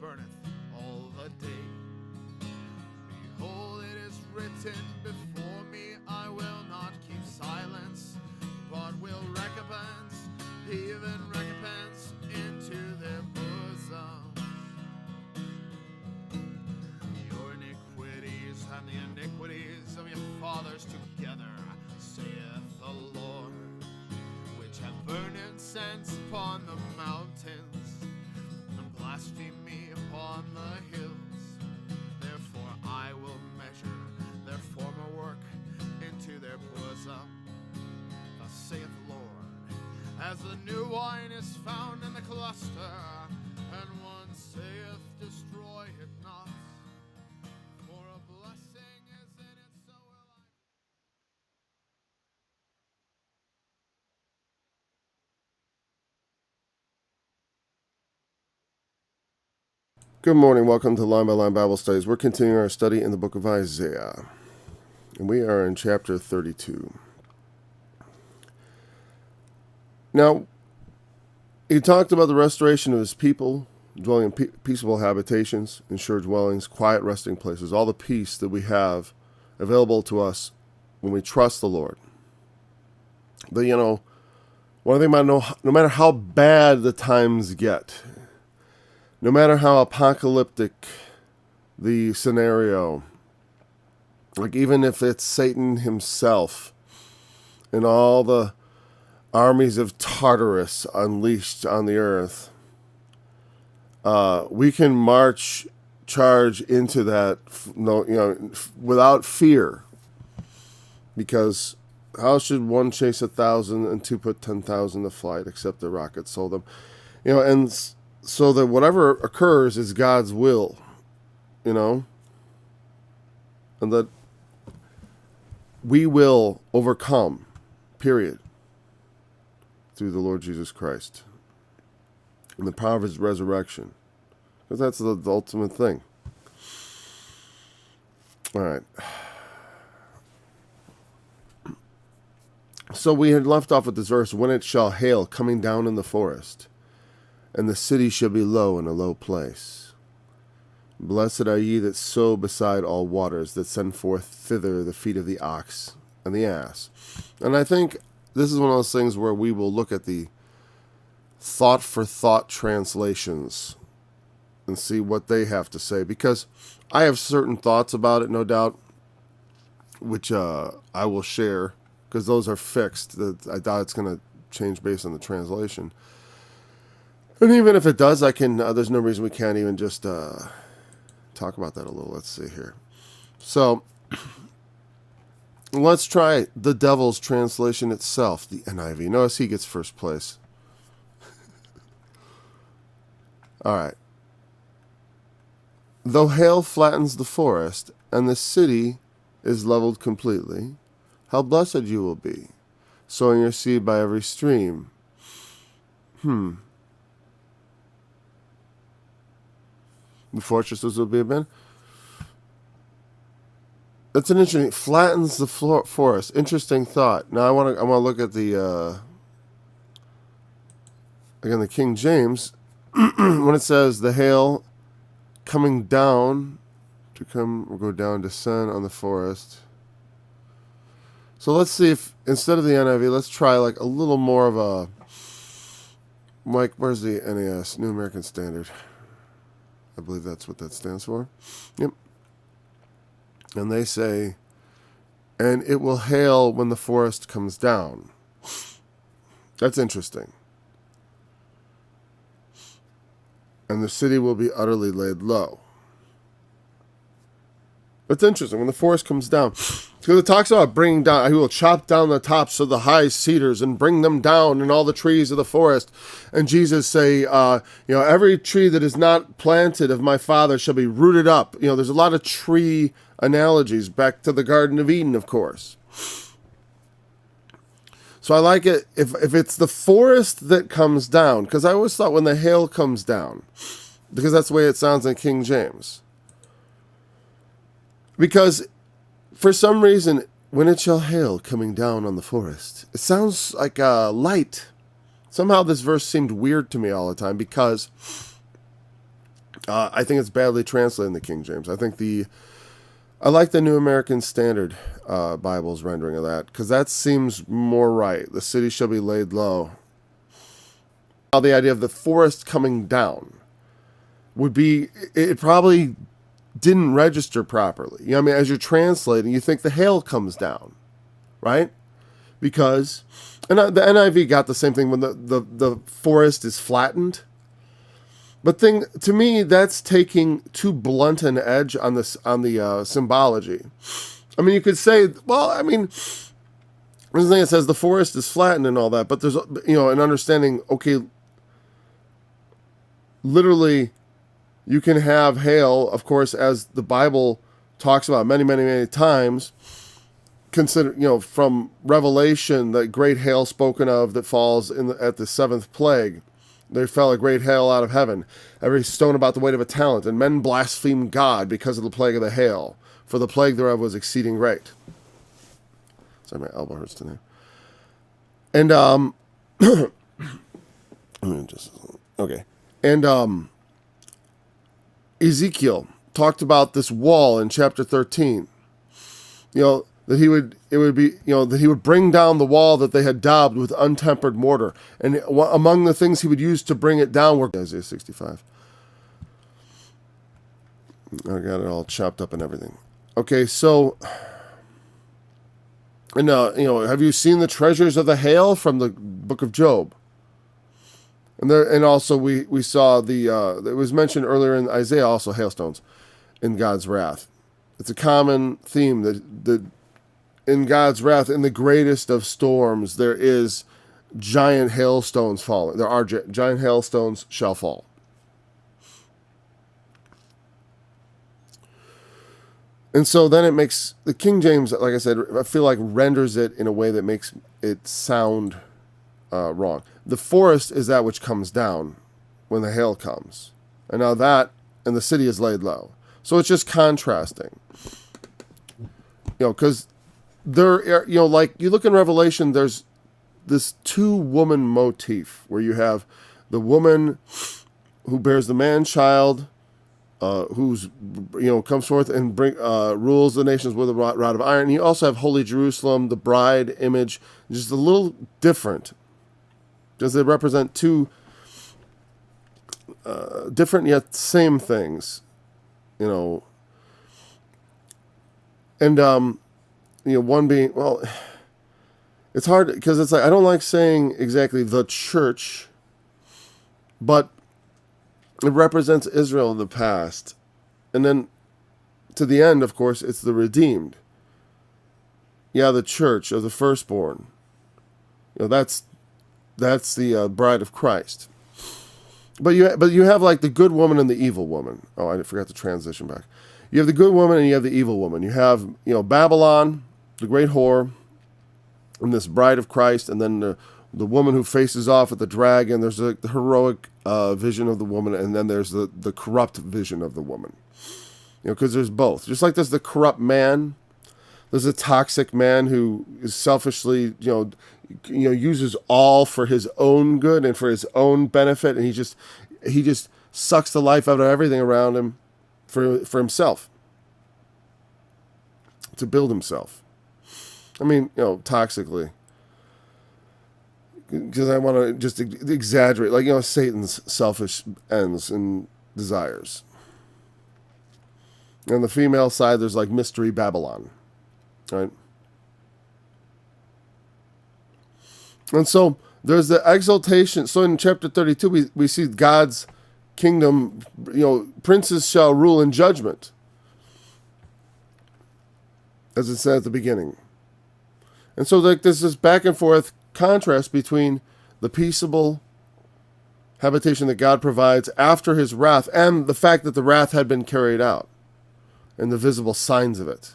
burneth all the day. Behold, it is written before me, I will not keep silence, but will recompense, even recompense into their bosom. Your iniquities and the iniquities of your fathers together, saith the Lord, which have burned incense upon the mountains, and blasphemed me upon the hills. Therefore I will measure their former work into their bosom. Thus saith the Lord, as the new wine is found in the cluster, and one saith, destroy it not, for a blessing is in it, so will I. Good morning. Welcome to Line by Line Bible Studies. We're continuing our study in the book of Isaiah, and we are in chapter 32. Now, he talked about the restoration of his people, dwelling in peaceable habitations, insured dwellings, quiet resting places, all the peace that we have available to us when we trust the Lord. But, one thing about no matter how bad the times get, no matter how apocalyptic the scenario, like even if it's Satan himself and all the armies of Tartarus unleashed on the earth, we can charge into that, without fear. Because how should one chase 1,000 and two put 10,000 to flight, except the rocket sold them? And so that whatever occurs is God's will, and that we will overcome, period, through the Lord Jesus Christ and the power of his resurrection, because that's the ultimate thing. All right. So we had left off with this verse, when it shall hail coming down in the forest, and the city shall be low in a low place. Blessed are ye that sow beside all waters, that send forth thither the feet of the ox and the ass. And I think this is one of those things where we will look at the thought-for-thought translations and see what they have to say, because I have certain thoughts about it, no doubt, which I will share, because those are fixed. I doubt it's going to change based on the translation. And even if it does, there's no reason we can't even just talk about that a little. Let's see here. So, let's try the Devil's translation itself, the NIV. Notice he gets first place. All right. Though hail flattens the forest, and the city is leveled completely, how blessed you will be, sowing your seed by every stream. The fortresses will be abandoned. That's an interesting. Flattens the forest. Interesting thought. Now I want to look at the again the King James when it says the hail coming down descend on the forest. So let's see if instead of the NIV, let's try like a little more of a Mike. Where's the NAS? New American Standard. I believe that's what that stands for. Yep. And they say, and it will hail when the forest comes down. That's interesting. And the city will be utterly laid low. That's interesting. When the forest comes down. Because it talks about bringing down, he will chop down the tops of the high cedars and bring them down and all the trees of the forest. And Jesus say, every tree that is not planted of my Father shall be rooted up. There's a lot of tree analogies back to the Garden of Eden, of course. So I like it if it's the forest that comes down, because I always thought when the hail comes down, because that's the way it sounds in King James. Because for some reason, when it shall hail coming down on the forest, it sounds like light. Somehow this verse seemed weird to me all the time, because I think it's badly translated in the King James. I like the New American Standard Bible's rendering of that, because that seems more right. The city shall be laid low. Now, the idea of the forest coming down would be, it probably didn't register properly. You know, I mean, as you're translating, you think the hail comes down, right? Because, and the NIV got the same thing when the forest is flattened. But to me, that's taking too blunt an edge on the symbology. I mean, you could say, well, I mean, there's a thing that says the forest is flattened and all that, but there's, an understanding, okay, literally, you can have hail, of course, as the Bible talks about many, many, many times. Consider, from Revelation, that great hail spoken of that falls at the seventh plague. There fell a great hail out of heaven, every stone about the weight of a talent, and men blasphemed God because of the plague of the hail, for the plague thereof was exceeding great. Sorry, my elbow hurts today. And okay. And Ezekiel talked about this wall in chapter 13. That he would bring down the wall that they had daubed with untempered mortar. And among the things he would use to bring it down were Isaiah 65. I got it all chopped up and everything. Okay, so, and have you seen the treasures of the hail from the book of Job? And also we saw it was mentioned earlier in Isaiah, also hailstones in God's wrath. It's a common theme that in God's wrath, in the greatest of storms, there is giant hailstones falling. There are giant hailstones shall fall. And so then it makes, the King James, like I said, I feel like renders it in a way that makes it sound wrong. The forest is that which comes down when the hail comes. And now and the city is laid low. So it's just contrasting. Because there, like you look in Revelation, there's this two-woman motif where you have the woman who bears the man-child, who's comes forth and rules the nations with a rod of iron. And you also have Holy Jerusalem, the bride image, just a little different, because they represent two different yet same things, and one being, well, it's hard because it's like, I don't like saying exactly the church, but it represents Israel in the past. And then to the end, of course, it's the redeemed. Yeah, the church of the firstborn. That's the bride of Christ. But you have like the good woman and the evil woman. Oh, I forgot to transition back. You have the good woman and you have the evil woman. You have, Babylon, the great whore, and this bride of Christ, and then the woman who faces off at the dragon. There's the heroic vision of the woman, and then there's the corrupt vision of the woman. Because there's both. Just like there's the corrupt man, there's a toxic man who is selfishly, uses all for his own good and for his own benefit, and he just sucks the life out of everything around him for himself, to build himself. I mean, toxically. Because I want to just exaggerate, like, Satan's selfish ends and desires. On the female side, there's like Mystery Babylon, right? And so there's the exaltation. So in chapter 32, we see God's kingdom, princes shall rule in judgment, as it said at the beginning. And so like there's this back and forth contrast between the peaceable habitation that God provides after his wrath and the fact that the wrath had been carried out and the visible signs of it.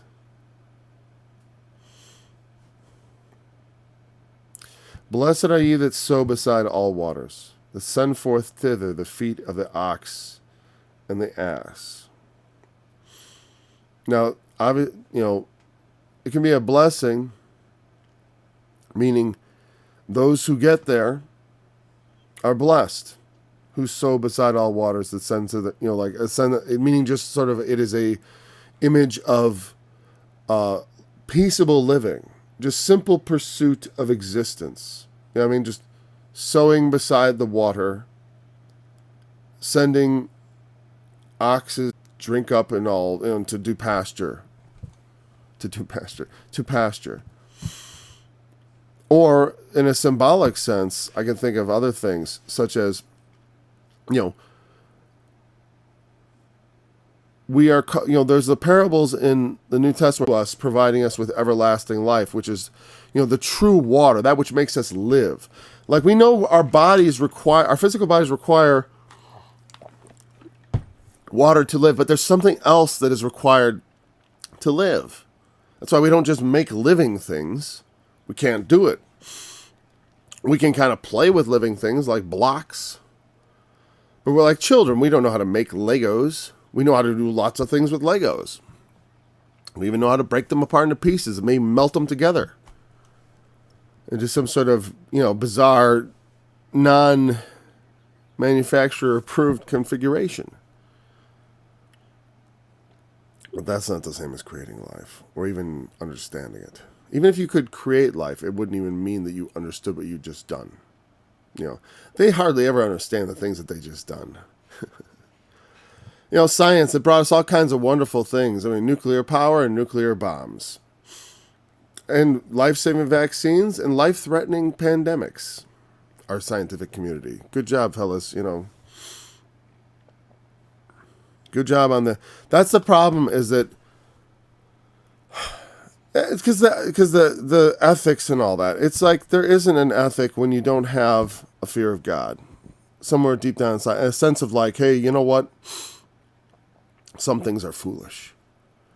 Blessed are ye that sow beside all waters, that send forth thither the feet of the ox and the ass. Now, it can be a blessing, meaning those who get there are blessed. who sow beside all waters that send to the, like ascend, meaning just sort of, it is a image of peaceable living, just simple pursuit of existence. You know what I mean? Just sowing beside the water, sending oxen drink up and all, to do pasture. To pasture. Or in a symbolic sense, I can think of other things, such as, we are, there's the parables in the New Testament, us providing us with everlasting life, which is, the true water, that which makes us live. Like, we know our physical bodies require water to live, but there's something else that is required to live. That's why we don't just make living things. We can't do it. We can kind of play with living things like blocks, but we're like children. We don't know how to make Legos. We know how to do lots of things with Legos. We even know how to break them apart into pieces and maybe melt them together into some sort of, bizarre, non-manufacturer approved configuration. But that's not the same as creating life or even understanding it. Even if you could create life, it wouldn't even mean that you understood what you'd just done. They hardly ever understand the things that they just done. Science, it brought us all kinds of wonderful things. I mean, nuclear power and nuclear bombs. And life-saving vaccines and life-threatening pandemics. Our scientific community. Good job, fellas, Good job on that's the problem, is that it's because the ethics and all that. It's like there isn't an ethic when you don't have a fear of God. Somewhere deep down inside, a sense of like, hey, you know what? Some things are foolish.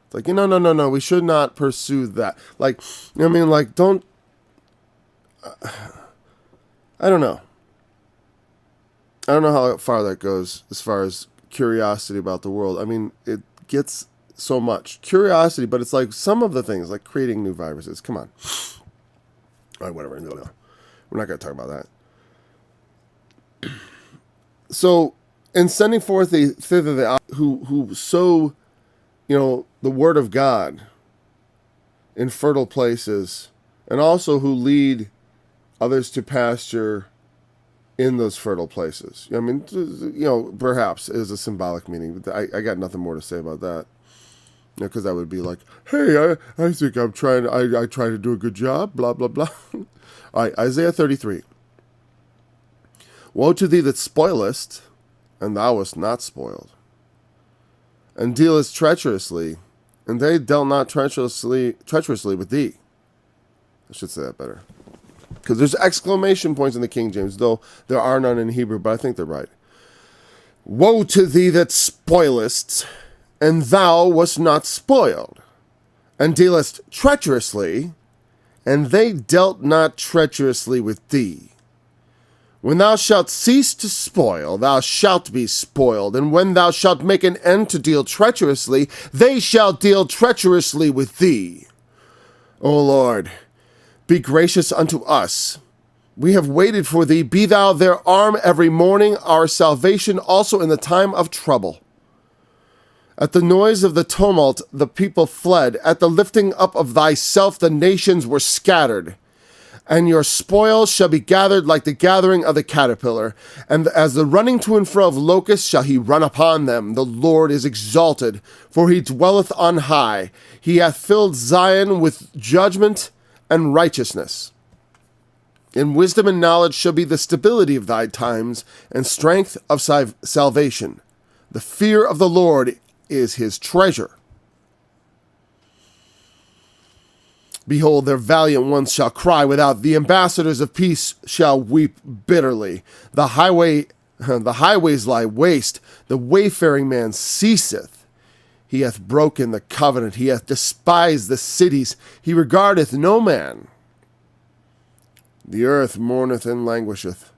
It's like, no, we should not pursue that. Like, like, don't, I don't know. I don't know how far that goes as far as curiosity about the world. I mean, it gets so much curiosity, but it's like some of the things, like creating new viruses. Come on. All right, whatever. We're not going to talk about that. So, in sending forth thither the who sow, the word of God in fertile places, and also who lead others to pasture in those fertile places. I mean, perhaps is a symbolic meaning, but I got nothing more to say about that. Because that would be like, hey, I think I try to do a good job, blah, blah, blah. All right, Isaiah 33. Woe to thee that spoilest, and thou wast not spoiled, and dealest treacherously, and they dealt not treacherously with thee. I should say that better. Because there's exclamation points in the King James, though there are none in Hebrew, but I think they're right. Woe to thee that spoilest, and thou wast not spoiled, and dealest treacherously, and they dealt not treacherously with thee. When thou shalt cease to spoil, thou shalt be spoiled, and when thou shalt make an end to deal treacherously, they shall deal treacherously with thee. O Lord, be gracious unto us. We have waited for thee. Be thou their arm every morning, our salvation also in the time of trouble. At the noise of the tumult, the people fled. At the lifting up of thyself, the nations were scattered. And your spoil shall be gathered like the gathering of the caterpillar. And as the running to and fro of locusts shall he run upon them. The Lord is exalted, for he dwelleth on high. He hath filled Zion with judgment and righteousness. In wisdom and knowledge shall be the stability of thy times, and strength of salvation. The fear of the Lord is his treasure. Behold, their valiant ones shall cry without. The ambassadors of peace shall weep bitterly. The highways lie waste. The wayfaring man ceaseth. He hath broken the covenant. He hath despised the cities. He regardeth no man. The earth mourneth and languisheth.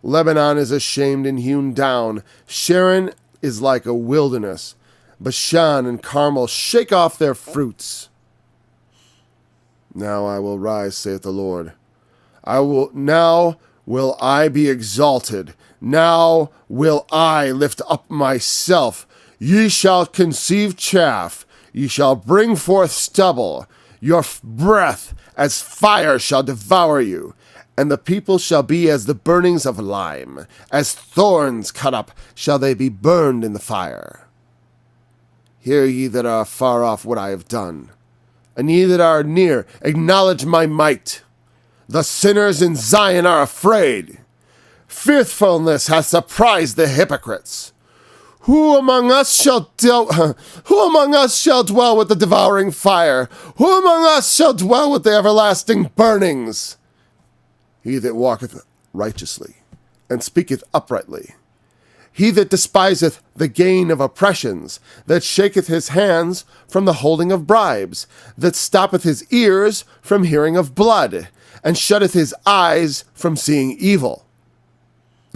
Lebanon is ashamed and hewn down. Sharon is like a wilderness. Bashan and Carmel shake off their fruits. Now I will rise, saith the Lord. Now will I be exalted. Now will I lift up myself. Ye shall conceive chaff. Ye shall bring forth stubble. Your breath as fire shall devour you. And the people shall be as the burnings of lime. As thorns cut up shall they be burned in the fire. Hear ye that are far off what I have done. And ye that are near, acknowledge my might. The sinners in Zion are afraid. Fearfulness hath surprised the hypocrites. Who among us shall dwell with the devouring fire? Who among us shall dwell with the everlasting burnings? He that walketh righteously, and speaketh uprightly. He that despiseth the gain of oppressions, that shaketh his hands from the holding of bribes, that stoppeth his ears from hearing of blood, and shutteth his eyes from seeing evil.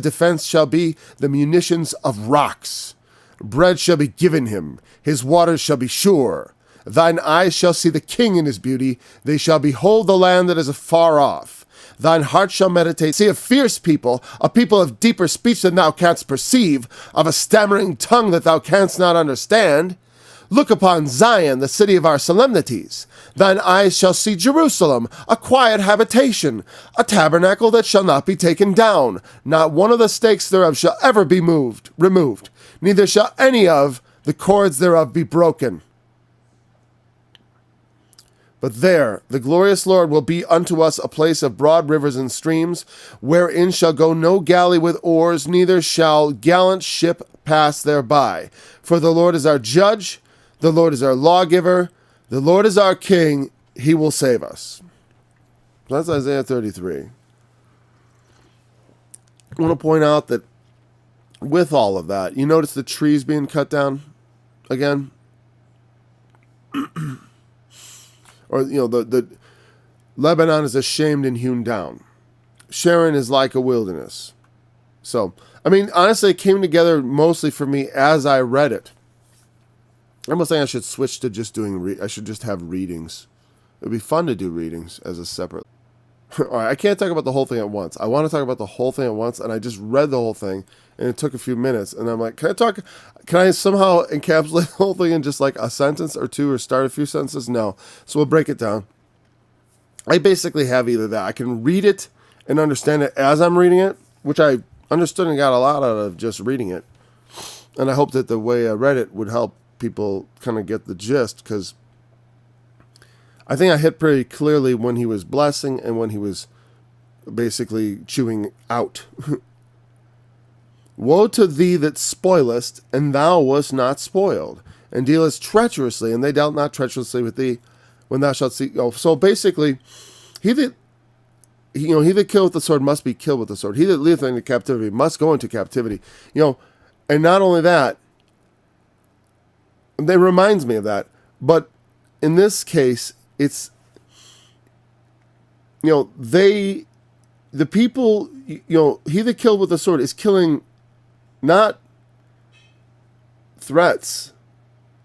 Defense shall be the munitions of rocks. Bread shall be given him, his waters shall be sure. Thine eyes shall see the king in his beauty, they shall behold the land that is afar off. Thine heart shall meditate, see a fierce people, a people of deeper speech than thou canst perceive, of a stammering tongue that thou canst not understand. Look upon Zion, the city of our solemnities. Thine eyes shall see Jerusalem, a quiet habitation, a tabernacle that shall not be taken down. Not one of the stakes thereof shall ever be removed, neither shall any of the cords thereof be broken. But there the glorious Lord will be unto us a place of broad rivers and streams, wherein shall go no galley with oars, neither shall gallant ship pass thereby. For the Lord is our judge, the Lord is our lawgiver, the Lord is our king, he will save us. That's Isaiah 33. I want to point out that with all of that, you notice the trees being cut down again? Or, the Lebanon is ashamed and hewn down. Sharon is like a wilderness. So, honestly, it came together mostly for me as I read it. I'm almost saying I should switch to just I should just have readings. It would be fun to do readings as a separate. All right, I can't talk about the whole thing at once. I want to talk about the whole thing at once, and I just read the whole thing, and it took a few minutes, and I'm like, can I somehow encapsulate the whole thing in just like a sentence or two, or start a few sentences? No. So we'll break it down. I basically have either that. I can read it and understand it as I'm reading it, which I understood and got a lot out of just reading it. And I hope that the way I read it would help people kind of get the gist, because I think I hit pretty clearly when he was blessing and when he was basically chewing out. Woe to thee that spoilest, and thou wast not spoiled, and dealest treacherously, and they dealt not treacherously with thee, when thou shalt see. Oh, so basically, he that killeth with the sword must be killed with the sword. He that leadeth into captivity must go into captivity. And not only that, it reminds me of that, but in this case, it's, the people, he that killed with the sword is killing not threats.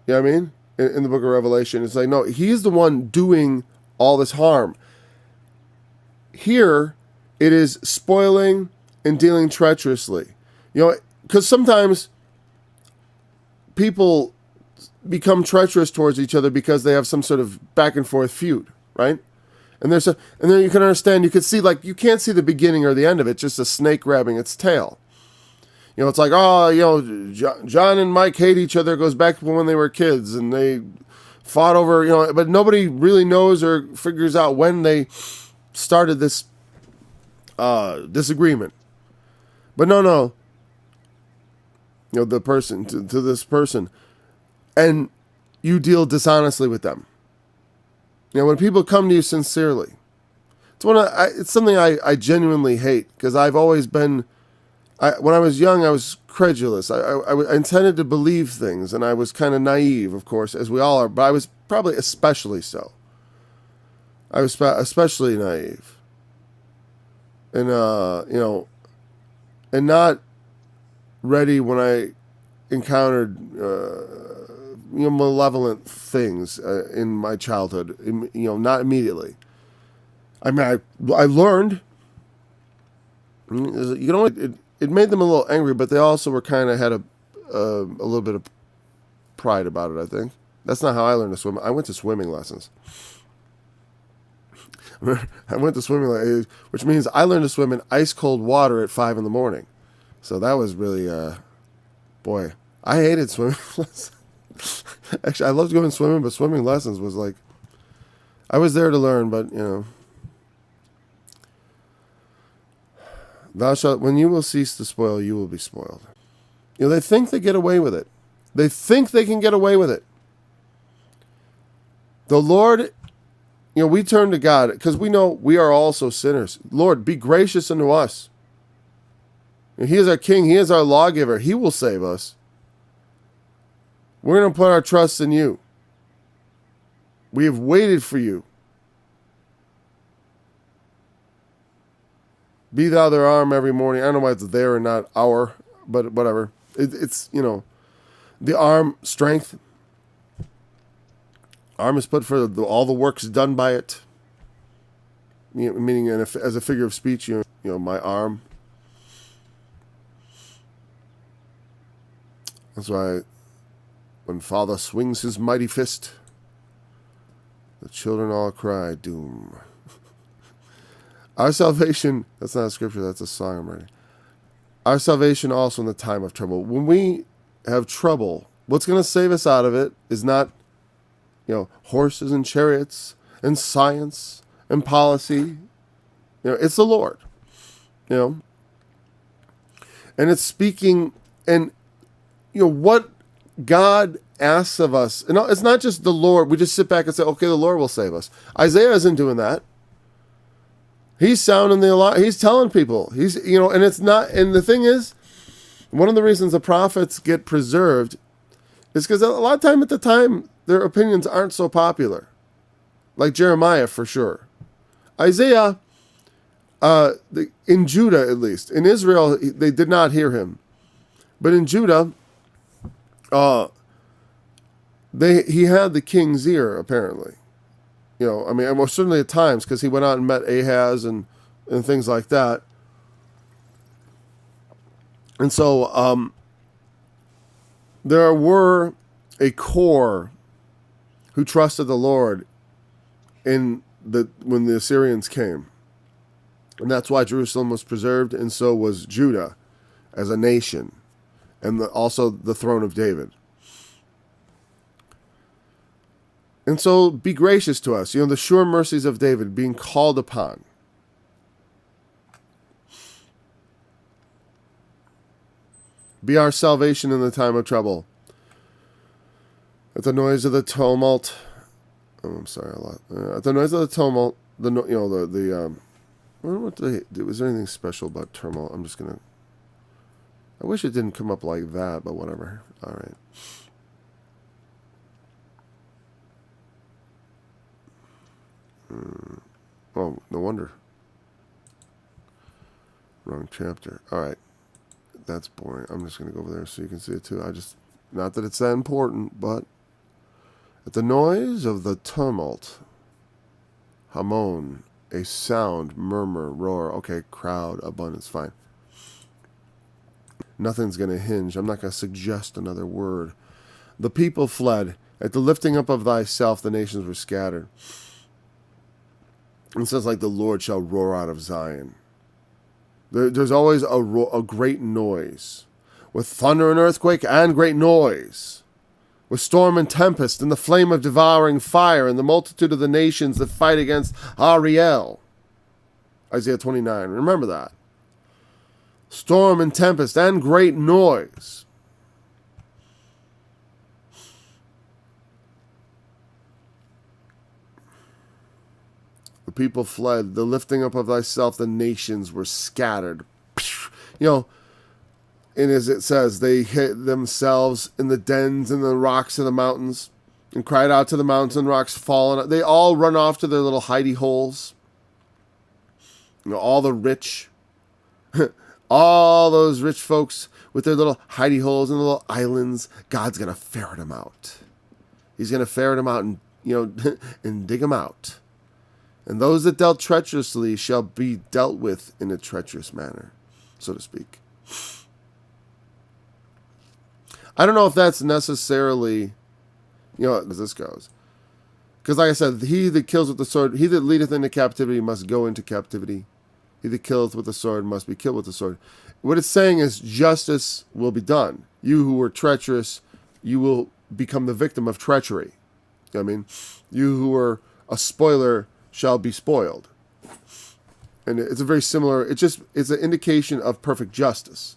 You know what I mean? In the book of Revelation, it's like, no, he's the one doing all this harm. Here, it is spoiling and dealing treacherously. Because sometimes people become treacherous towards each other because they have some sort of back and forth feud, right? And then you can understand, you can see, like, you can't see the beginning or the end of it, just a snake grabbing its tail. It's like, John and Mike hate each other. It goes back to when they were kids and they fought over, but nobody really knows or figures out when they started this disagreement. But no, the person to this person, and you deal dishonestly with them. When people come to you sincerely, it's something I genuinely hate, because I've always been. When I was young, I was credulous. I intended to believe things, and I was kind of naive, of course, as we all are, but I was probably especially so. I was especially naive. And, and not ready when I encountered, malevolent things in my childhood, not immediately. I learned. You know, it made them a little angry, but they also were kind of had a little bit of pride about it, I think. That's not how I learned to swim. I went to swimming lessons. I went to swimming, which means I learned to swim in ice cold water at 5 a.m. So that was really, boy, I hated swimming lessons. Actually, I loved going swimming, but swimming lessons was like, I was there to learn, but thou shalt, when you will cease to spoil, you will be spoiled. They think they get away with it. They think they can get away with it. The Lord, we turn to God because we know we are also sinners. Lord, be gracious unto us. He is our King. He is our lawgiver. He will save us. We're going to put our trust in you. We have waited for you. Be thou their arm every morning. I don't know why it's there and not our, but whatever. It's the arm, strength. Arm is put for all the works done by it. Meaning as a figure of speech, my arm. That's why when Father swings his mighty fist, the children all cry, doom. Our salvation, that's not a scripture, that's a song I'm writing. Our salvation also in the time of trouble. When we have trouble, what's going to save us out of it is not, horses and chariots and science and policy. It's the Lord. And it's speaking, and, what God asks of us. And it's not just the Lord. We just sit back and say, okay, the Lord will save us. Isaiah isn't doing that. He's sounding the alarm. He's telling people. And it's not. And the thing is, one of the reasons the prophets get preserved is because a lot of time at the time, their opinions aren't so popular. Like Jeremiah, for sure. Isaiah, in Judah at least. In Israel, they did not hear him. But in Judah, he had the king's ear, apparently. Well, certainly at times, because he went out and met Ahaz and things like that. And so there were a core who trusted the Lord when the Assyrians came. And that's why Jerusalem was preserved, and so was Judah as a nation, and also the throne of David. And so be gracious to us. The sure mercies of David being called upon. Be our salvation in the time of trouble. At the noise of the tumult. I'm sorry, a lot. At the noise of the tumult, was there anything special about turmoil? I'm just gonna. I wish it didn't come up like that, but whatever. All right. Oh, no wonder. Wrong chapter. All right. That's boring. I'm just going to go over there so you can see it too. Not that it's that important, but at the noise of the tumult, Hamon, a sound, murmur, roar. Okay, crowd, abundance, fine. Nothing's going to hinge. I'm not going to suggest another word. The people fled. At the lifting up of thyself, the nations were scattered. It says, like the Lord shall roar out of Zion. There's always a great noise. With thunder and earthquake and great noise. With storm and tempest and the flame of devouring fire and the multitude of the nations that fight against Ariel. Isaiah 29. Remember that. Storm and tempest and great noise. The people fled. The lifting up of thyself, the nations were scattered. And as it says, they hid themselves in the dens and the rocks of the mountains and cried out to the mountains and rocks fallen. They all run off to their little hidey holes. All the rich, all those rich folks with their little hidey holes and little islands, God's going to ferret them out. He's going to ferret them out and, and dig them out. And those that dealt treacherously shall be dealt with in a treacherous manner, so to speak. I don't know if that's necessarily, as this goes. Because like I said, he that kills with the sword, he that leadeth into captivity must go into captivity. He that killeth with the sword must be killed with the sword. What it's saying is justice will be done. You who were treacherous, you will become the victim of treachery. I mean, you who were a spoiler shall be spoiled. And it's a very similar, it's an indication of perfect justice.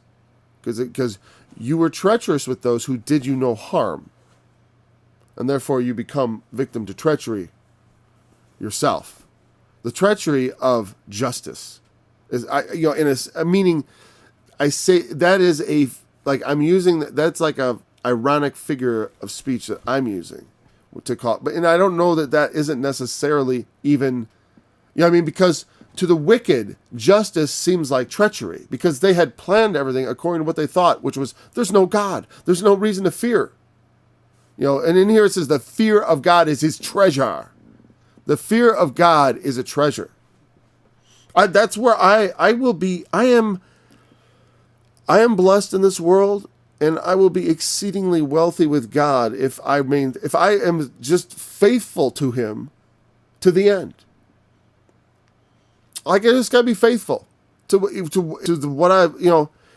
Because you were treacherous with those who did you no harm. And therefore you become victim to treachery yourself. The treachery of justice is, meaning, I say that is I'm using, that's like a ironic figure of speech that I'm using to call it. And I don't know that isn't necessarily even, because to the wicked, justice seems like treachery because they had planned everything according to what they thought, which was, there's no God. There's no reason to fear. And in here it says the fear of God is his treasure. The fear of God is a treasure. That's where I will be. I am blessed in this world, and I will be exceedingly wealthy with God if I am just faithful to him to the end. Like, I just gotta be faithful to what I,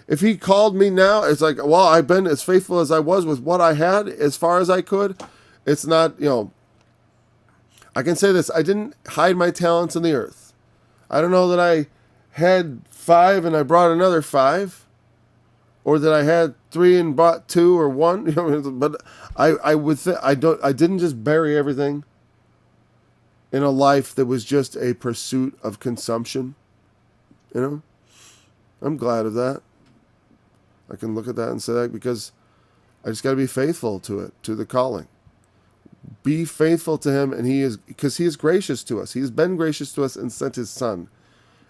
if he called me now, it's like, well, I've been as faithful as I was with what I had as far as I could. It's not, I can say this, I didn't hide my talents in the earth. I don't know that I had 5 and I brought another 5, or that I had 3 and brought 2 or 1. But I didn't just bury everything in a life that was just a pursuit of consumption. I'm glad of that. I can look at that and say that because I just got to be faithful to it, to the calling. Be faithful to him, and because he is gracious to us. He has been gracious to us and sent his son.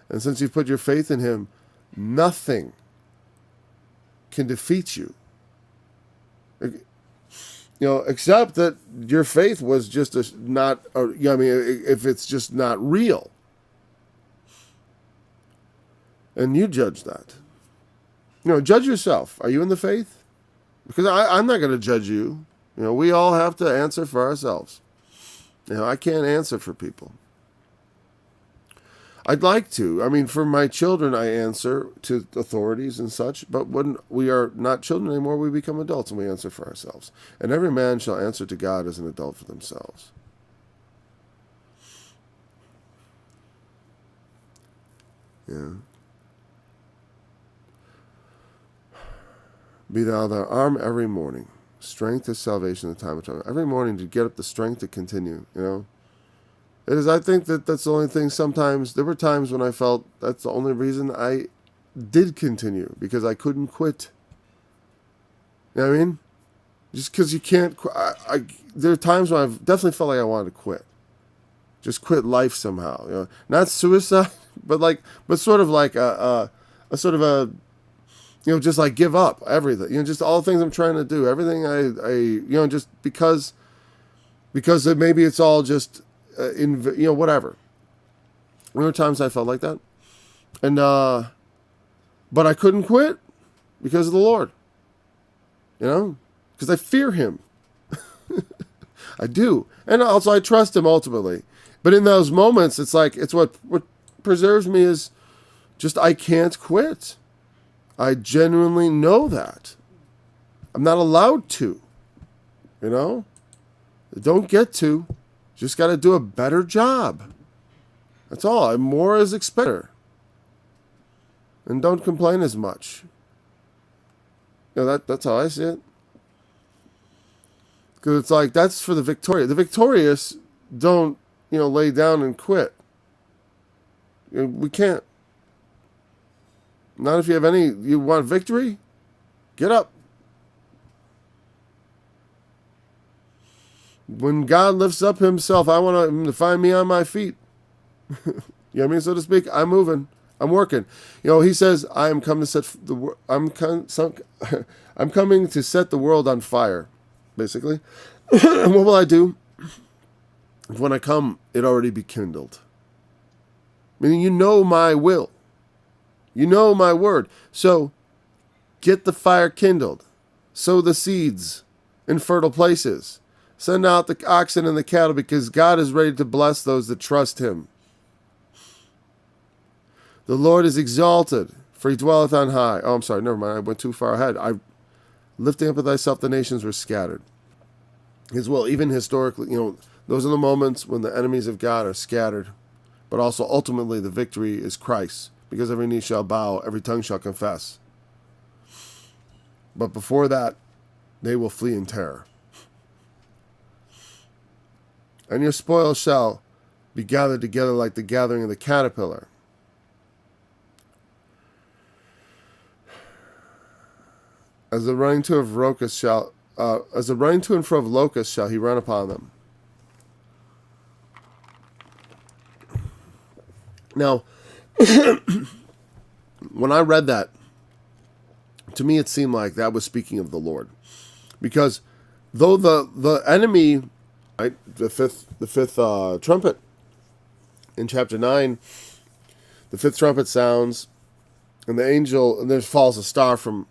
And since you've put your faith in him, nothing can defeat you. Except that your faith was just if it's just not real. And you judge that. Judge yourself. Are you in the faith? Because I'm not going to judge you. We all have to answer for ourselves. I can't answer for people. I'd like to. For my children, I answer to authorities and such. But when we are not children anymore, we become adults and we answer for ourselves. And every man shall answer to God as an adult for themselves. Yeah. Be thou thy arm every morning. Strength is salvation in the time of trouble. Every morning to get up the strength to continue, It is, I think that's the only thing. Sometimes, there were times when I felt that's the only reason I did continue, because I couldn't quit. You know what I mean? Just because you can't quit. There are times when I've definitely felt like I wanted to quit. Just quit life somehow. Not suicide, but sort of like a sort of a, just like give up everything. Just all the things I'm trying to do. Everything I just because maybe it's all just, whatever. There were times I felt like that. And, but I couldn't quit because of the Lord. Because I fear him. I do. And also I trust him ultimately. But in those moments, it's like, it's what preserves me is just, I can't quit. I genuinely know that. I'm not allowed to. Don't get to. Just got to do a better job. That's all. More is expected. And don't complain as much. That's how I see it. Because it's like, that's for the victorious. The victorious don't, lay down and quit. We can't. Not if you have you want victory? Get up. When God lifts up himself, I want him to find me on my feet. You know what I mean, so to speak? I'm moving. I'm working. He says, I'm coming to set the world on fire, basically. And what will I do? When I come, it already be kindled. Meaning you know my will. You know my word. So get the fire kindled. Sow the seeds in fertile places. Send out the oxen and the cattle, because God is ready to bless those that trust him. The Lord is exalted, for he dwelleth on high. Oh, I'm sorry, never mind. I went too far ahead. Lifting up of thyself, the nations were scattered. His will, even historically, those are the moments when the enemies of God are scattered. But also, ultimately, the victory is Christ, because every knee shall bow, every tongue shall confess. But before that, they will flee in terror. And your spoil shall be gathered together like the gathering of the caterpillar. As the running to and fro of locusts shall he run upon them. Now, when I read that, to me it seemed like that was speaking of the Lord, because though the enemy, right, the fifth trumpet in chapter 9, the fifth trumpet sounds, and there falls a star from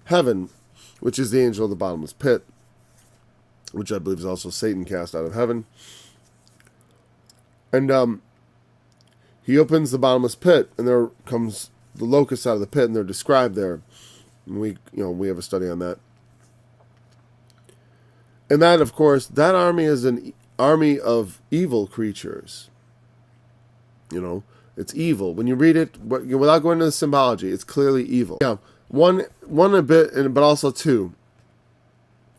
heaven, which is the angel of the bottomless pit, which I believe is also Satan cast out of heaven. And he opens the bottomless pit, and there comes the locusts out of the pit, and they're described there. And we have a study on that. And that, of course, that army is an army of evil creatures. It's evil. When you read it, without going into the symbology, it's clearly evil. Yeah. One a bit, but also two.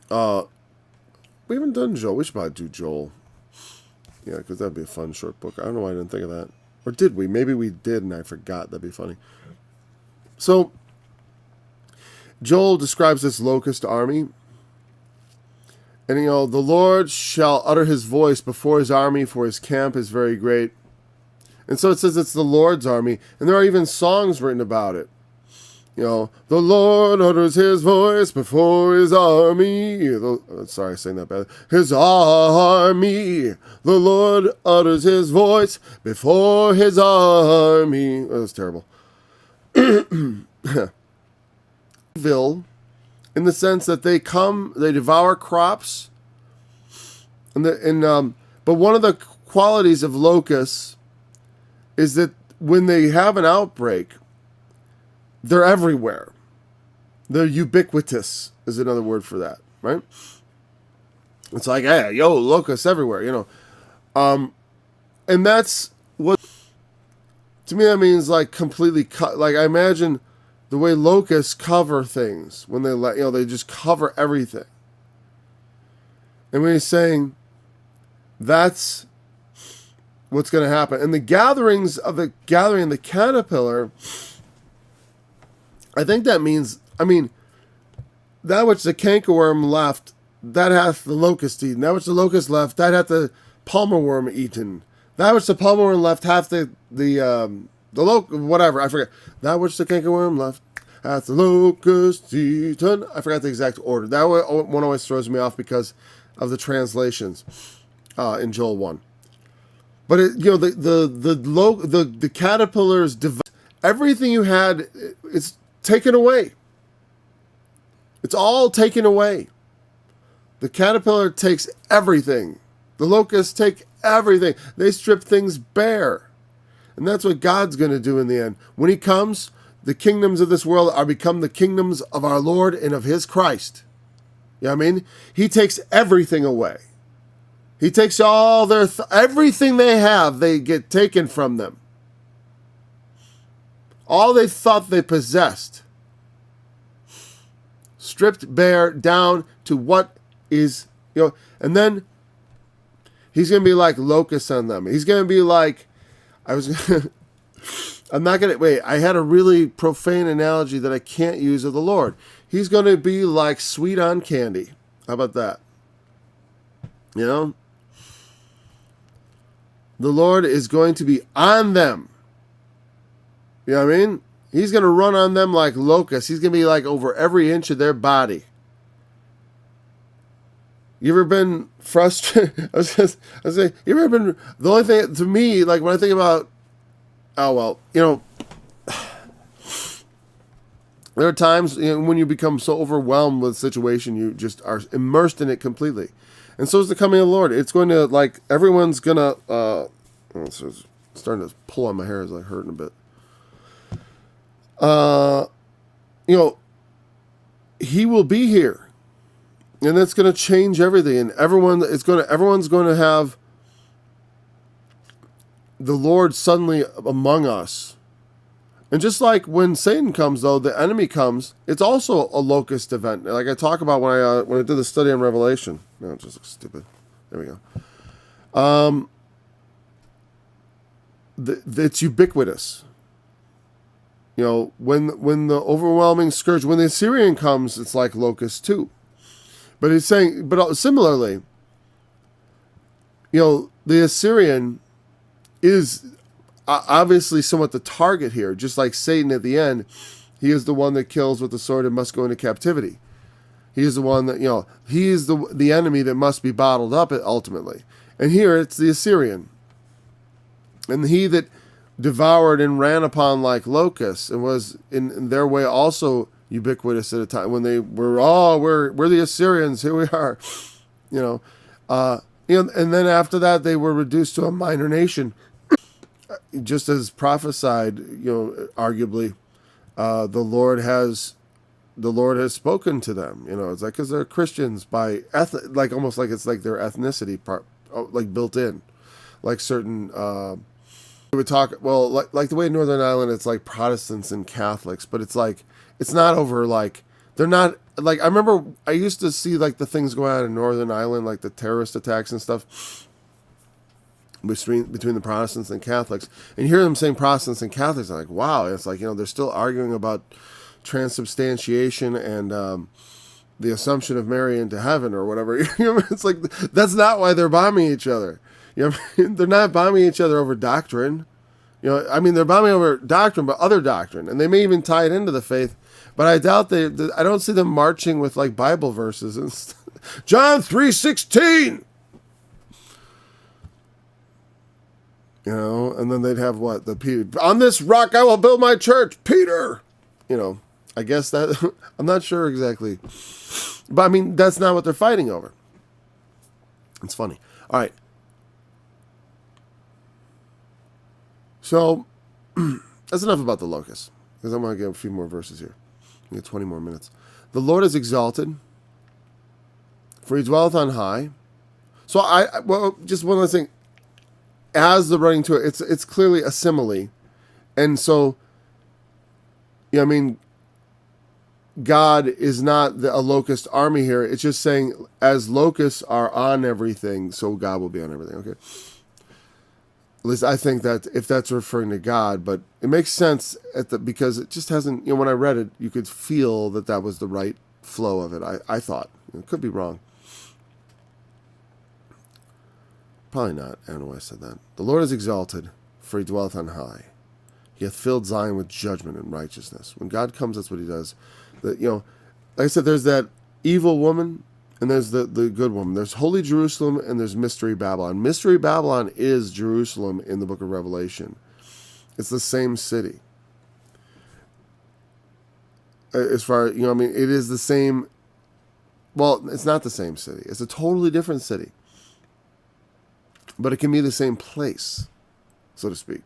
We haven't done Joel. We should probably do Joel. Yeah, because that'd be a fun short book. I don't know why I didn't think of that. Or did we? Maybe we did and I forgot. That'd be funny. So, Joel describes this locust army. And, the Lord shall utter his voice before his army, for his camp is very great. And so it says it's the Lord's army. And there are even songs written about it. The Lord utters his voice before his army. Sorry, saying that bad. His army. The Lord utters his voice before his army. Oh, that's terrible. Evil, in the sense that they devour crops. But one of the qualities of locusts is that when they have an outbreak, they're everywhere. They're ubiquitous is another word for that, right? It's like, hey, locusts everywhere, And that's what, to me, that means like completely cut. Like I imagine the way locusts cover things when they just cover everything. And when he's saying that's what's going to happen. And the gathering of the caterpillar, I think that means, that which the cankerworm left, that hath the locust eaten. That which the locust left, that hath the palmer worm eaten. That which the palmer worm left, hath the whatever, I forget. That which the cankerworm left, hath the locust eaten. I forgot the exact order. That one always throws me off because of the translations in Joel 1. But the caterpillars, everything you had, it's taken away. It's all taken away. The caterpillar takes everything. The locusts take everything. They strip things bare. And that's what God's going to do in the end. When he comes, the kingdoms of this world are become the kingdoms of our Lord and of his Christ. You know what I mean? He takes everything away. He takes all their, everything they have, they get taken from them. All they thought they possessed. Stripped bare down to what is, and then he's going to be like locusts on them. He's going to be like, I had a really profane analogy that I can't use of the Lord. He's going to be like sweet on candy. How about that? The Lord is going to be on them. You know what I mean? He's going to run on them like locusts. He's going to be like over every inch of their body. You ever been frustrated? You ever been, the only thing to me, like when I think about Oh, well, there are times when you become so overwhelmed with the situation, you just are immersed in it completely. And so is the coming of the Lord. It's going to, like, everyone's going to, it's starting to pull on my hair as I'm hurting a bit. He will be here. And that's going to change everything. And everyone's going to have the Lord suddenly among us. And just like when Satan comes, though, the enemy comes, it's also a locust event. Like I talk about when I did the study on Revelation. No, it just looks stupid. There we go. It's ubiquitous. When the overwhelming scourge, when the Assyrian comes, it's like locust too. But he's saying, but similarly, the Assyrian is obviously somewhat the target here. Just like Satan at the end, he is the one that kills with the sword and must go into captivity. He is the one that, he is the enemy that must be bottled up ultimately. And here it's the Assyrian. And he that devoured and ran upon like locusts and was in their way also ubiquitous at a time when they were, we're the Assyrians, here we are. And then after that they were reduced to a minor nation. Just as prophesied, arguably, the Lord has spoken to them. It's like because they're Christians by like almost like it's like their ethnicity part, like built in, like certain. We would talk like the way in Northern Ireland, it's like Protestants and Catholics, but it's like it's not over like they're not like I remember I used to see like the things going on in Northern Ireland, like the terrorist attacks and stuff. Between the Protestants and Catholics, and you hear them saying Protestants and Catholics, I'm like, wow, it's like they're still arguing about transubstantiation and the assumption of Mary into heaven or whatever. It's like that's not why they're bombing each other. They're not bombing each other over doctrine. They're bombing over doctrine, but other doctrine, and they may even tie it into the faith. But I doubt I don't see them marching with like Bible verses and John 3:16. And then they'd have what? Peter, on this rock I will build my church, Peter. I guess that, I'm not sure exactly. But that's not what they're fighting over. It's funny. All right. So, that's enough about the locusts. Because I'm going to get a few more verses here. We get 20 more minutes. The Lord is exalted, for he dwelleth on high. So, just one last thing. As the running to it, it's clearly a simile, and so, God is not a locust army here. It's just saying, as locusts are on everything, so God will be on everything. Okay. At least I think that if that's referring to God, but it makes sense because it just hasn't. When I read it, you could feel that was the right flow of it. I thought it could be wrong. Probably not. I don't know why I said that. The Lord is exalted, for he dwelleth on high. He hath filled Zion with judgment and righteousness. When God comes, that's what he does. Like I said, there's that evil woman, and there's the good woman. There's Holy Jerusalem, and there's Mystery Babylon. Mystery Babylon is Jerusalem in the book of Revelation. It's the same city. As far, it is the same. Well, it's not the same city. It's a totally different city. But it can be the same place, so to speak.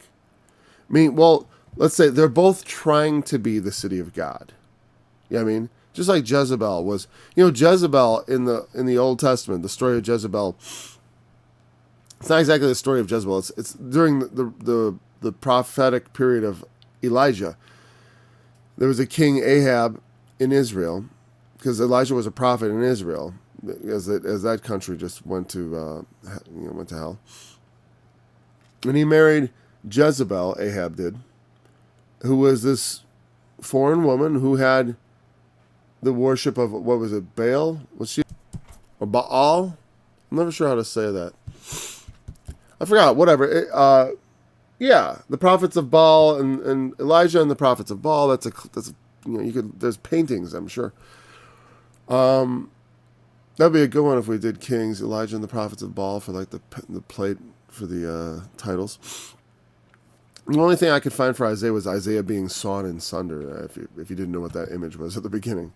Let's say they're both trying to be the city of God. Just like Jezebel was. Jezebel in the Old Testament, the story of Jezebel. It's not exactly the story of Jezebel. It's during the prophetic period of Elijah. There was a king Ahab in Israel, because Elijah was a prophet in Israel. As that country just went to hell, and he married Jezebel. Ahab did, who was this foreign woman who had the worship of what was it, Baal? Was she or Baal? I'm never sure how to say that. I forgot. Whatever. The prophets of Baal and Elijah and the prophets of Baal. There's paintings, I'm sure. That'd be a good one if we did Kings, Elijah and the prophets of Baal for like the plate for the titles. The only thing I could find for Isaiah was Isaiah being sawn in sunder, if you didn't know what that image was at the beginning.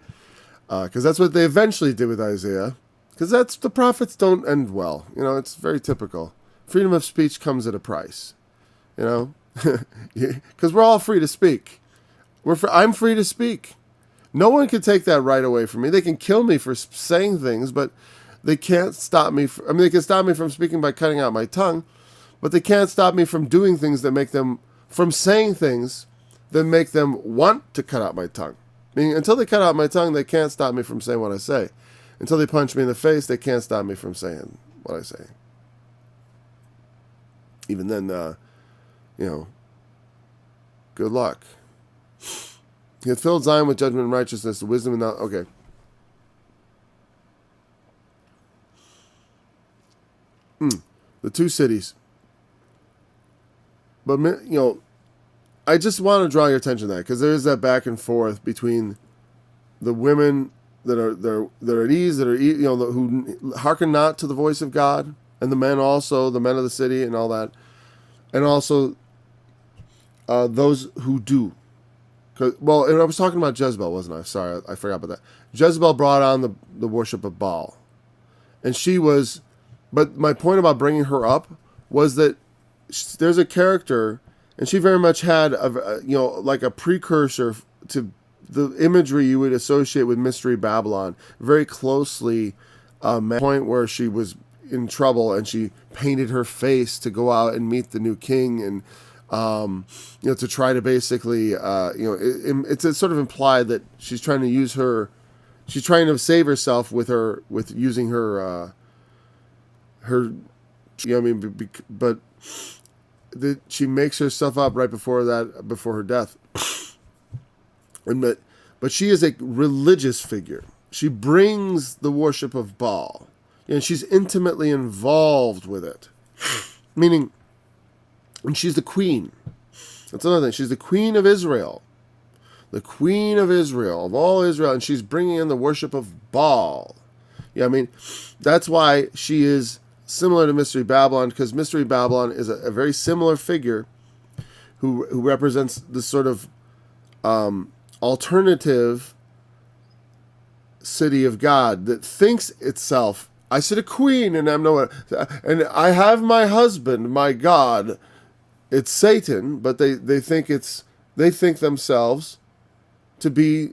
Because that's what they eventually did with Isaiah. Because the prophets don't end well. It's very typical. Freedom of speech comes at a price. Because we're all free to speak. I'm free to speak. No one can take that right away from me. They can kill me for saying things, but they can't stop me. They can stop me from speaking by cutting out my tongue, but they can't stop me from doing things from saying things that make them want to cut out my tongue. Meaning, until they cut out my tongue, they can't stop me from saying what I say. Until they punch me in the face, they can't stop me from saying what I say. Even then, good luck. He hath filled Zion with judgment and righteousness, the wisdom and knowledge. Okay. The two cities. But, I just want to draw your attention to that, because there is that back and forth between the women that are at ease, who hearken not to the voice of God, and the men also, the men of the city and all that, and also those who do. And I was talking about Jezebel, wasn't I? Sorry, I forgot about that. Jezebel brought on the worship of Baal. And she was... But my point about bringing her up was that there's a character, and she very much had, like a precursor to the imagery you would associate with Mystery Babylon. Very closely, point where she was in trouble, and she painted her face to go out and meet the new king, and... to try to basically, it's sort of implied that she's trying to save herself with using her, but she makes herself up right before her death. But she is a religious figure. She brings the worship of Baal, and she's intimately involved with it, meaning. And she's the queen. That's another thing. She's the queen of Israel. The queen of Israel, of all Israel. And she's bringing in the worship of Baal. That's why she is similar to Mystery Babylon, because Mystery Babylon is a very similar figure who represents this sort of alternative city of God that thinks itself, I sit a queen and and I have my husband, my God. It's Satan, but they think themselves to be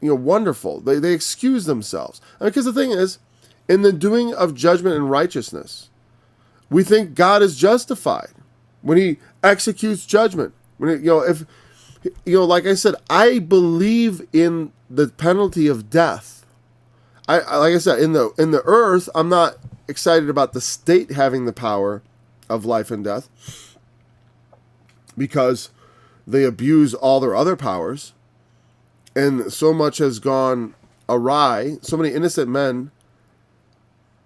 wonderful. They excuse themselves. Because the thing is, in the doing of judgment and righteousness, we think God is justified when he executes judgment. When like I said, I believe in the penalty of death. Like I said, in the earth, I'm not excited about the state having the power of life and death, because they abuse all their other powers, and so much has gone awry. So many innocent men,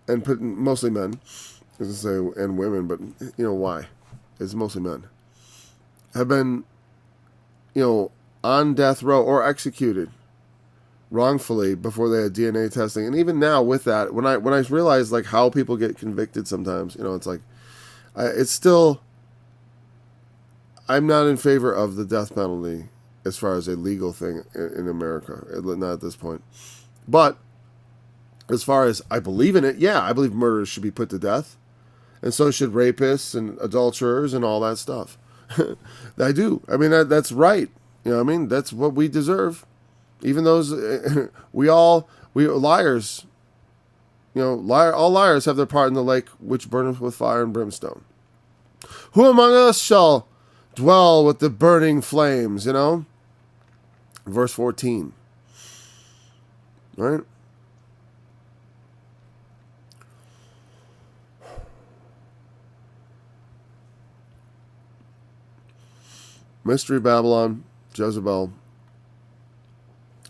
and mostly men, as I say, and women, but why? It's mostly men, have been, on death row or executed wrongfully before they had DNA testing. And even now with that, when I realize like how people get convicted sometimes, it's like, it's still, I'm not in favor of the death penalty as far as a legal thing in America, not at this point. But as far as I believe in it, yeah, I believe murderers should be put to death. And so should rapists and adulterers and all that stuff. I do. That's right. That's what we deserve. Even those, we liars. All liars have their part in the lake which burneth with fire and brimstone. Who among us shall dwell with the burning flames, Verse 14. Right? Mystery Babylon, Jezebel.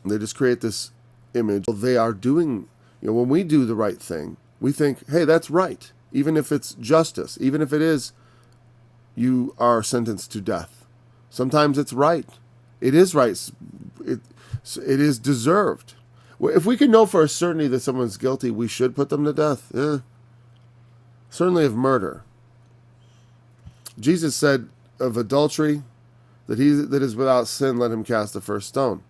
They just create this image. They are doing, when we do the right thing, we think, hey, that's right. Even if it's justice, even if it is, you are sentenced to death. Sometimes it's right. It is right. It is deserved. If we can know for a certainty that someone's guilty, we should put them to death. Certainly of murder. Jesus said of adultery that he that is without sin, let him cast the first stone.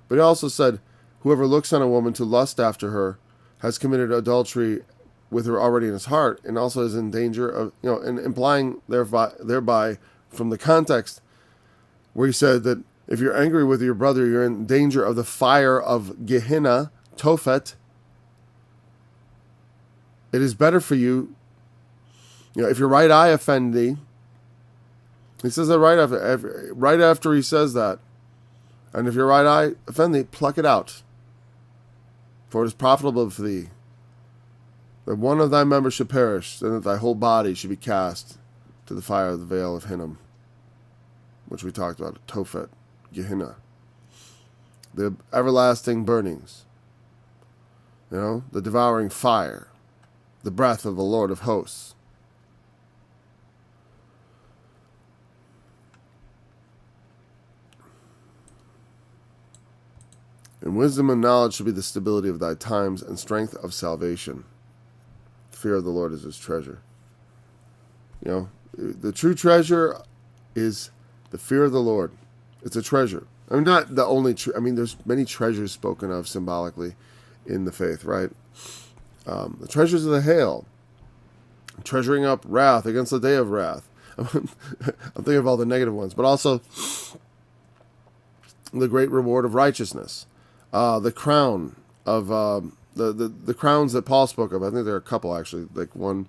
But he also said, whoever looks on a woman to lust after her has committed adultery with her already in his heart, and also is in danger of, and implying thereby from the context where he said that if you're angry with your brother, you're in danger of the fire of Gehenna, Tophet. It is better for you, if your right eye offend thee. He says that right after he says that. And if your right eye offend thee, pluck it out. For it is profitable for thee that one of thy members should perish, and that thy whole body should be cast to the fire of the vale of Hinnom, which we talked about, Tophet, Gehenna. The everlasting burnings, the devouring fire, the breath of the Lord of hosts. And wisdom and knowledge shall be the stability of thy times, and strength of salvation. The fear of the Lord is his treasure. The true treasure is the fear of the Lord. It's a treasure. I mean, not the only there's many treasures spoken of symbolically in the faith, right? The treasures of the hail, treasuring up wrath against the day of wrath. I'm thinking of all the negative ones, but also the great reward of righteousness. The crown of the crowns that Paul spoke of. I think there are a couple actually. Like one,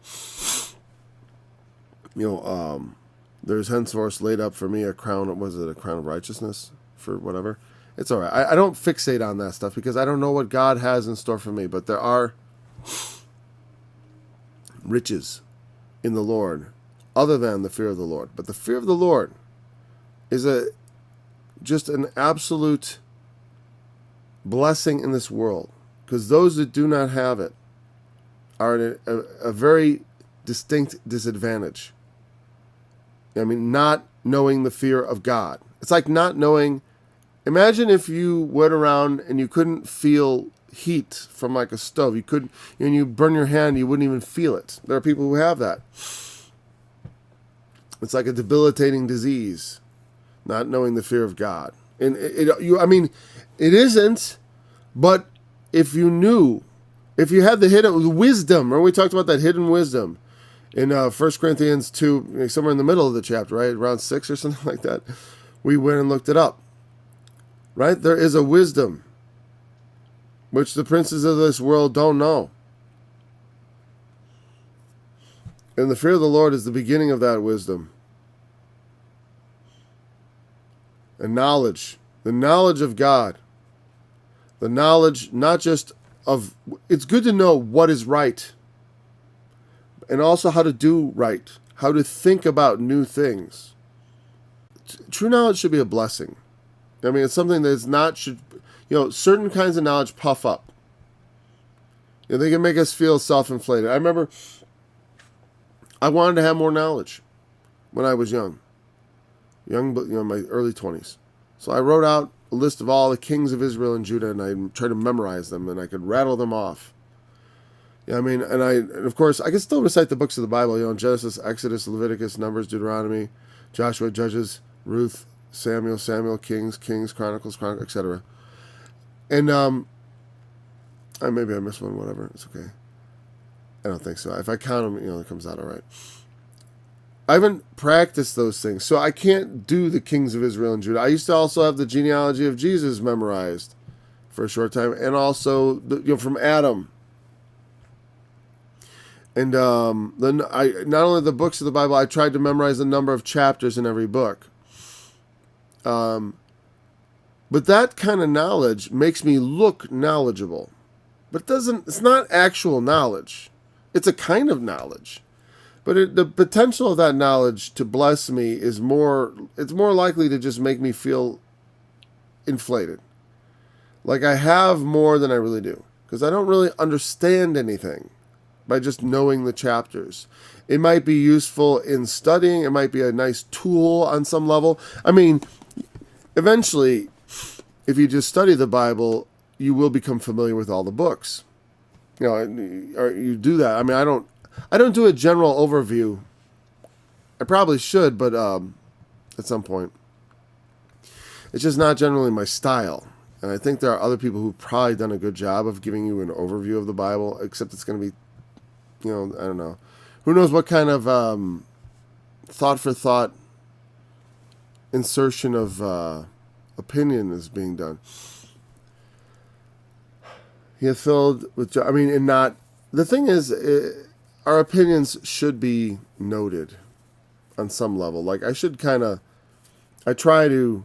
there's henceforth laid up for me a crown. Was it a crown of righteousness for whatever? It's all right. I don't fixate on that stuff because I don't know what God has in store for me. But there are riches in the Lord other than the fear of the Lord. But the fear of the Lord is just an absolute blessing in this world, because those that do not have it are at a very distinct disadvantage. Not knowing the fear of God. It's like not knowing. Imagine if you went around and you couldn't feel heat from like a stove. You couldn't, and you burn your hand, you wouldn't even feel it. There are people who have that. It's like a debilitating disease, not knowing the fear of God. And it isn't, but if you knew, if you had the hidden wisdom, remember we talked about that hidden wisdom in 1 Corinthians 2, somewhere in the middle of the chapter, right? Around 6 or something like that. We went and looked it up, right? There is a wisdom which the princes of this world don't know. And the fear of the Lord is the beginning of that wisdom. And knowledge, the knowledge of God. The knowledge, not just of, it's good to know what is right, and also how to do right, how to think about new things. True knowledge should be a blessing. It's something that's not, certain kinds of knowledge puff up. They can make us feel self-inflated. I remember I wanted to have more knowledge when I was young, but my early 20s. So I wrote out a list of all the kings of Israel and Judah, and I tried to memorize them, and I could rattle them off. And of course, I can still recite the books of the Bible, Genesis, Exodus, Leviticus, Numbers, Deuteronomy, Joshua, Judges, Ruth, Samuel, Kings, Chronicles, etc. And maybe I missed one, whatever, it's okay. I don't think so. If I count them, it comes out all right. I haven't practiced those things, so I can't do the kings of Israel and Judah. I used to also have the genealogy of Jesus memorized for a short time, and also from Adam. And then I not only the books of the Bible, I tried to memorize the number of chapters in every book. But that kind of knowledge makes me look knowledgeable, but it's not actual knowledge. It's a kind of knowledge. But the potential of that knowledge to bless me is it's more likely to just make me feel inflated. Like I have more than I really do. Because I don't really understand anything by just knowing the chapters. It might be useful in studying. It might be a nice tool on some level. Eventually, if you just study the Bible, you will become familiar with all the books. Or you do that. I don't do a general overview I probably should, but at some point. It's just not generally my style. And I think there are other people who've probably done a good job of giving you an overview of the Bible, except it's going to be, I don't know. Who knows what kind of thought-for-thought insertion of opinion is being done. He hath filled with, and not, the thing is, our opinions should be noted on some level. Like, I try to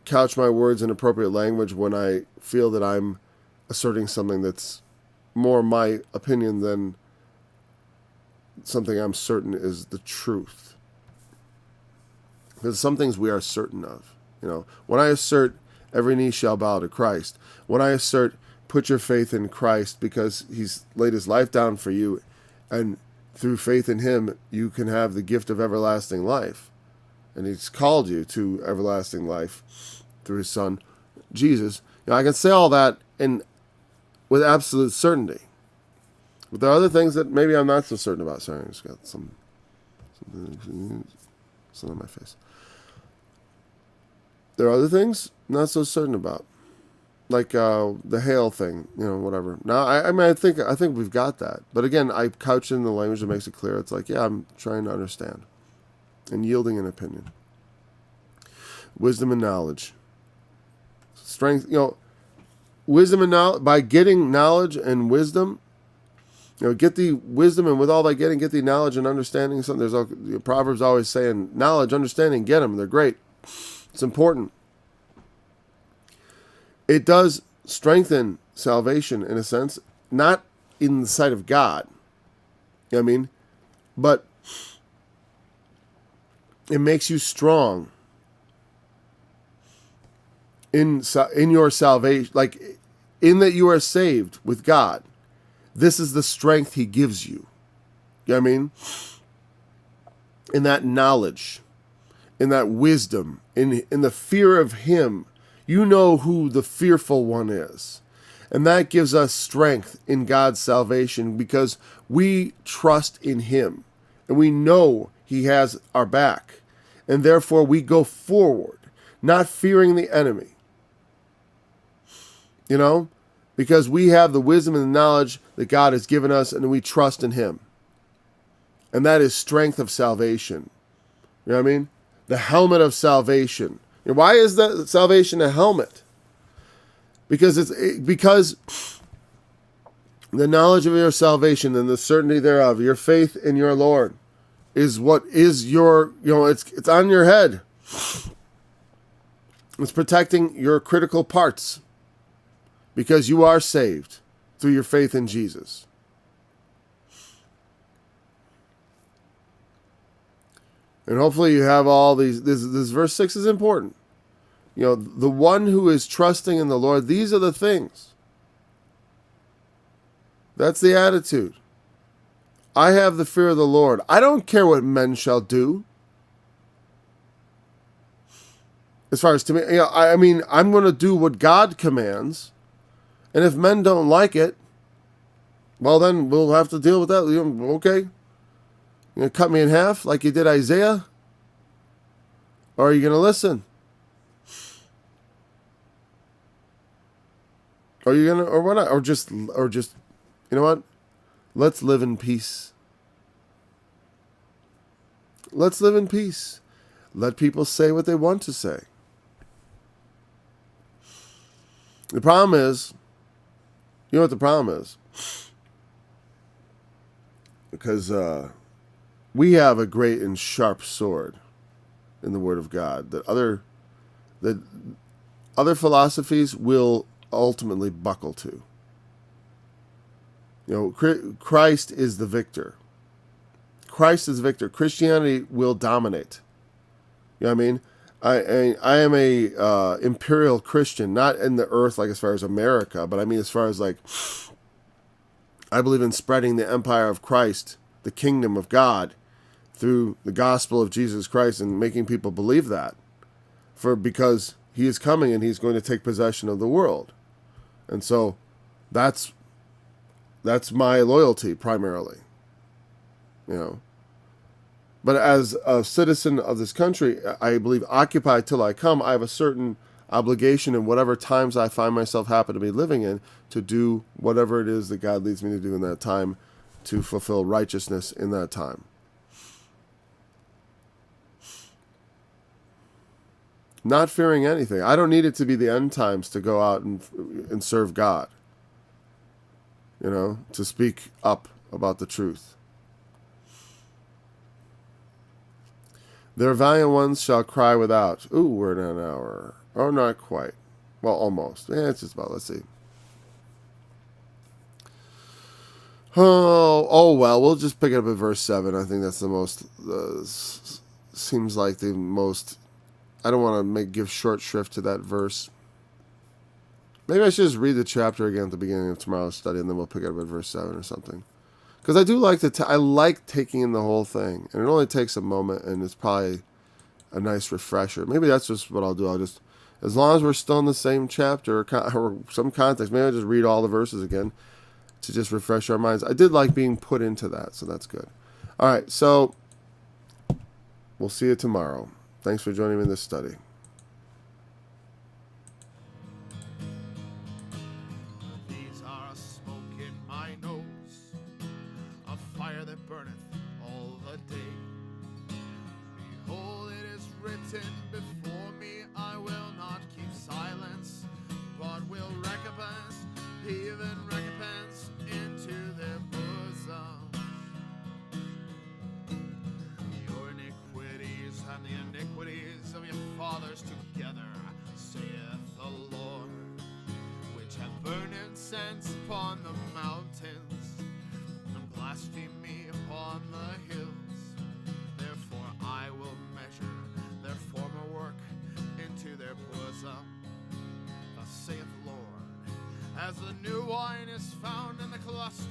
couch my words in appropriate language when I feel that I'm asserting something that's more my opinion than something I'm certain is the truth. Because some things we are certain of. When I assert every knee shall bow to Christ, when I assert put your faith in Christ because he's laid his life down for you, and through faith in him you can have the gift of everlasting life, and he's called you to everlasting life through his son Jesus. I can say all that with absolute certainty. But there are other things that maybe I'm not so certain about. Sorry, I just got something on my face. There are other things I'm not so certain about, like the hail thing, whatever. Now, I think we've got that. But again, I couch it in the language that makes it clear. It's like, yeah, I'm trying to understand and yielding an opinion. Wisdom and knowledge. Strength, wisdom and knowledge. By getting knowledge and wisdom, get the wisdom, and with all that getting, get the knowledge and understanding. There's Proverbs always saying, knowledge, understanding, get them. They're great. It's important. It does strengthen salvation in a sense, not in the sight of God. But it makes you strong in your salvation, like in that you are saved with God. This is the strength he gives you. You know what I mean? In that knowledge, in that wisdom, in the fear of him. You know who the fearful one is. And that gives us strength in God's salvation because we trust in him. And we know he has our back. And therefore we go forward, not fearing the enemy. Because we have the wisdom and the knowledge that God has given us, and we trust in him. And that is strength of salvation. You know what I mean? The helmet of salvation. Why is that salvation a helmet? Because the knowledge of your salvation and the certainty thereof, your faith in your Lord, is what is your, it's on your head. It's protecting your critical parts. Because you are saved through your faith in Jesus. And hopefully you have all these. This verse 6 is important. The one who is trusting in the Lord, these are the things. That's the attitude. I have the fear of the Lord. I don't care what men shall do. As far as to me, I'm going to do what God commands. And if men don't like it, well, then we'll have to deal with that. Okay. You're going to cut me in half like you did Isaiah? Or are you going to listen? Or are you going to, or what? Or just, you know what? Let's live in peace. Let's live in peace. Let people say what they want to say. The problem is, you know what the problem is? Because we have a great and sharp sword in the Word of God that other philosophies will ultimately buckle to. Christ is the victor. Christ is the victor. Christianity will dominate. You know what I mean? I am a imperial Christian, not in the earth like as far as America, but I mean as far as like I believe in spreading the empire of Christ, the kingdom of God, through the gospel of Jesus Christ and making people believe that. Because he is coming and he's going to take possession of the world. And so that's my loyalty primarily. But as a citizen of this country, I believe, occupied till I come, I have a certain obligation in whatever times I find myself happen to be living in to do whatever it is that God leads me to do in that time to fulfill righteousness in that time. Not fearing anything. I don't need it to be the end times to go out and serve God. To speak up about the truth. Their valiant ones shall cry without. Ooh, we're in an hour. Oh, not quite. Well, almost. It's just about, let's see. Well, we'll just pick it up at verse 7. I think that's the most, seems like the most, I don't want to give short shrift to that verse. Maybe I should just read the chapter again at the beginning of tomorrow's study, and then we'll pick it up at verse 7 or something. Because I do like I like taking in the whole thing, and it only takes a moment, and it's probably a nice refresher. Maybe that's just what I'll do. I'll just, as long as we're still in the same chapter or some context, maybe I'll just read all the verses again to just refresh our minds. I did like being put into that, so that's good. All right, so we'll see you tomorrow. Thanks for joining me in this study. These are a smoke in my nose, a fire that burneth all the day. Behold, it is written before me, I will not keep silence, but will recompense, even recompense into their bosom. Your iniquities and the iniquities of your fathers together, saith the Lord, which have burned incense upon the mountains, and blasphemed me upon the hills. Therefore I will measure their former work into their bosom. Thus saith the Lord, as the new wine is found in the cluster,